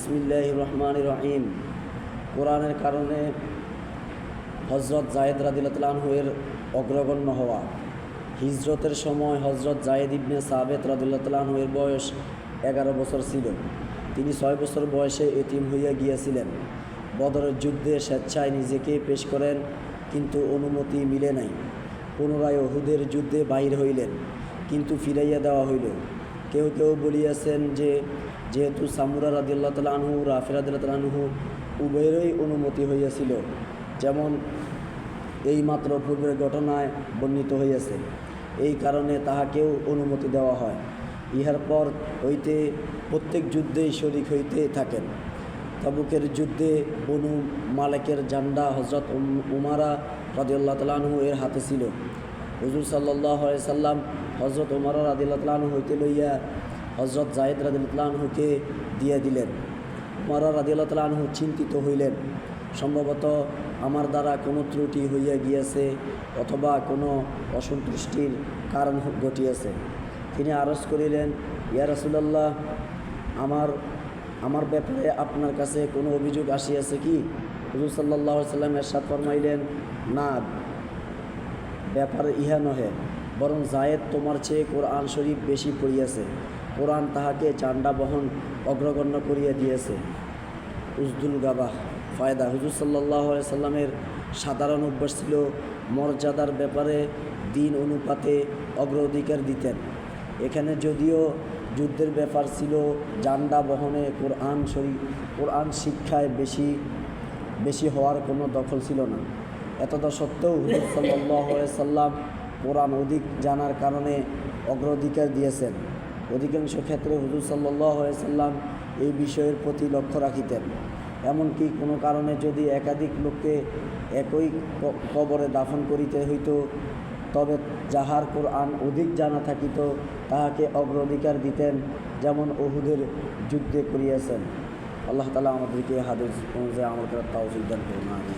বিসমিল্লাহির রহমানির রহিম। কোরআনের কারণে হজরত জায়েদ রাদিয়াল্লাহু আনহু এর অগ্রগণ্য হওয়া। হিজরতের সময় হজরত জায়েদ ইবনে সাবিত রাদিয়াল্লাহু আনহু এর বয়স 11 বছর ছিল। তিনি 6 বছর বয়সে এতিম হইয়া গিয়েছিলেন। বদরের যুদ্ধে স্বেচ্ছায় নিজেকে পেশ করেন, কিন্তু অনুমতি মিলে নাই। পুনরায় উহুদের যুদ্ধে বাহির হইলেন, কিন্তু ফিরাইয়া দেওয়া হইল। কেউ কেউ বলিয়াছেন যে যেহেতু সামুরা রাদিয়াল্লাহু আনহু রাফি রাদিয়াল্লাহু আনহু উভয়েরই অনুমতি হইয়াছিল, যেমন এই মাত্র পূর্বের ঘটনায় বর্ণিত হইয়াছে, এই কারণে তাহাকেও অনুমতি দেওয়া হয়। ইহার পর হইতে প্রত্যেক যুদ্ধেই শরিক হইতে থাকেন। তাবুকের যুদ্ধে বনু মালেকের ঝান্ডা হজরত উমারা রাদিয়াল্লাহু আনহু এর হাতে ছিল। হুজুর সাল্লাল্লাহু আলাইহি সাল্লাম হজরত উমারা রাদিয়াল্লাহু আনহু হইতে লইয়া হজরত জায়েদ রাদিয়াল্লাহু আনহুকে দিয়ে দিলেন। উমারা রাদিয়াল্লাহু আনহু চিন্তিত হইলেন, সম্ভবত আমার দ্বারা কোনো ত্রুটি হইয়া গিয়াছে অথবা কোনো অসন্তুষ্টির কারণ ঘটিয়াছে। তিনি আরজ করিলেন, ইয়া রাসূলুল্লাহ, আমার ব্যাপারে আপনার কাছে কোনো অভিযোগ আসিয়াছে কি? হুজুর সাল্লাল্লাহু আলাইহি সাল্লাম ইরশাদ ফরমাইলেন, না, ব্যাপার ইহা নহে, বরং জায়েদ তোমার চেয়ে কোরআন শরীফ বেশি পড়িয়াছে। কোরআন তাহাকে চান্ডা বহন অগ্রগণ্য করিয়া দিয়েছে। উজদুল গাবাহ ফায়দা। হুজুর সাল্লাল্লাহু আলাইহি সাল্লামের সাধারণ অভ্যাস ছিল মর্যাদার ব্যাপারে দিন অনুপাতে অগ্রাধিকার দিতেন। এখানে যদিও যুদ্ধের ব্যাপার ছিল, জান্ডা বহনে কোরআন শিক্ষায় বেশি হওয়ার কোনো দখল ছিল না। এতদা সত্ত্বেও হুজুর সাল্লাল্লাহু আলাইহি সাল্লাম কোরআন অধিক জানার কারণে অগ্রাধিকার দিয়েছেন। অধিকাংশ ক্ষেত্রে হুজুর সাল্লাল্লাহু আলাইহি সাল্লাম এই বিষয়ের প্রতি লক্ষ্য রাখিতেন। এমনকি কোনো কারণে যদি একাধিক লোককে একই কবরে দাফন করিতে হইত, তবে যাহার কোরআন অধিক জানা থাকিত তাহাকে অগ্রাধিকার দিতেন, যেমন উহুদের যুদ্ধে করিয়াছেন। আল্লাহ তাআলা আমাদেরকে হাদিস অনুযায়ী আমল করার তৌফিক দান করুন। আমিন।